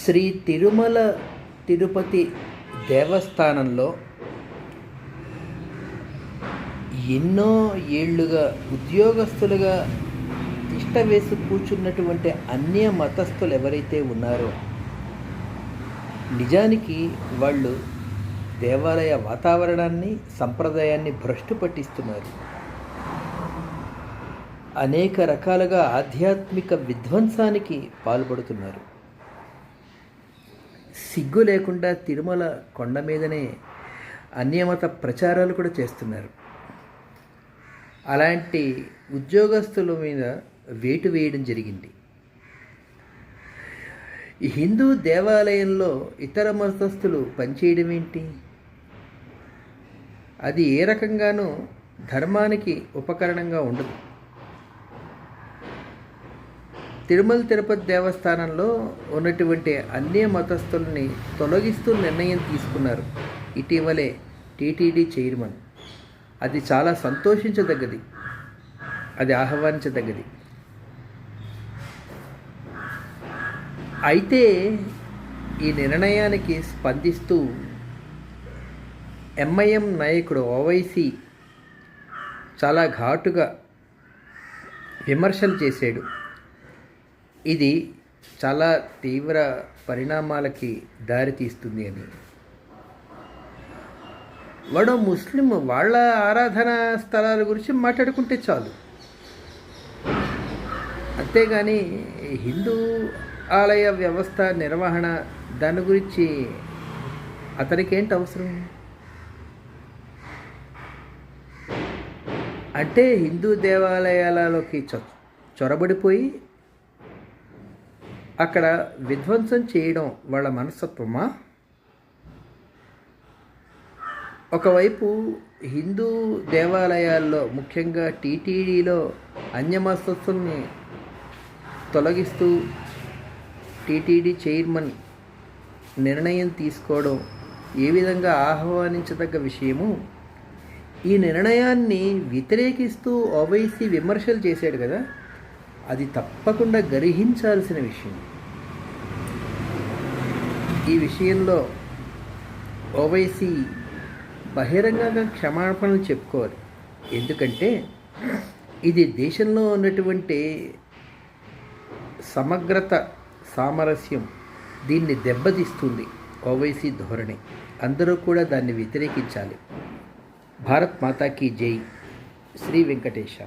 శ్రీ తిరుమల తిరుపతి దేవస్థానంలో ఎన్నో ఏళ్లుగా ఉద్యోగస్తులుగా తిష్ట వేసి కూర్చున్నటువంటి అన్య మతస్థులు ఎవరైతే ఉన్నారో నిజానికి వాళ్ళు దేవాలయ వాతావరణాన్ని సంప్రదాయాన్ని భ్రష్టు పట్టిస్తున్నారు. అనేక రకాలుగా ఆధ్యాత్మిక విధ్వంసానికి పాల్పడుతున్నారు. సిగ్గు లేకుండా తిరుమల కొండ మీదనే అన్యమత ప్రచారాలు కూడా చేస్తున్నారు. అలాంటి ఉద్యోగస్తుల మీద వేటు వేయడం జరిగింది. ఈ హిందూ దేవాలయంలో ఇతర మతస్థులు పనిచేయడం ఏంటి? అది ఏ రకంగానూ ధర్మానికి ఉపకరణంగా ఉండదు. తిరుమల తిరుపతి దేవస్థానంలో ఉన్నటువంటి అన్య మతస్థుల్ని తొలగిస్తూ నిర్ణయం తీసుకున్నారు ఇటీవలే టీటీడీ చైర్మన్. అది చాలా సంతోషించదగ్గది, అది ఆహ్వానించదగ్గది. అయితే ఈ నిర్ణయానికి స్పందిస్తూ ఎంఐఎం నాయకుడు ఓవైసీ చాలా ఘాటుగా విమర్శలు చేశాడు. ఇది చాలా తీవ్ర పరిణామాలకి దారితీస్తుంది అని. వాడు ముస్లిం, వాళ్ళ ఆరాధనా స్థలాల గురించి మాట్లాడుకుంటే చాలు, అంతేగాని హిందూ ఆలయ వ్యవస్థ నిర్వహణ దాని గురించి అతనికేంటి అవసరం? అంటే హిందూ దేవాలయాలలోకి చొరబడిపోయి అక్కడ విధ్వంసం చేయడం వాళ్ళ మనస్తత్వమా? ఒకవైపు హిందూ దేవాలయాల్లో ముఖ్యంగా టీటీడీలో అన్యమతస్థుల్ని తొలగిస్తూ టీటీడీ చైర్మన్ నిర్ణయం తీసుకోవడం ఏ విధంగా ఆహ్వానించదగ్గ విషయము. ఈ నిర్ణయాన్ని వ్యతిరేకిస్తూ ఓవైసీ విమర్శలు చేశాడు కదా, అది తప్పకుండా గర్హించాల్సిన విషయం. ఈ విషయంలో ఓవైసీ బహిరంగంగా క్షమాపణలు చెప్పుకోవాలి. ఎందుకంటే ఇది దేశంలో ఉన్నటువంటి సమగ్రత, సామరస్యం దీన్ని దెబ్బతీస్తుంది. ఓవైసీ ధోరణి అందరూ కూడా దాన్ని వ్యతిరేకించాలి. భారత్ మాతాకి జై. శ్రీ వెంకటేశ.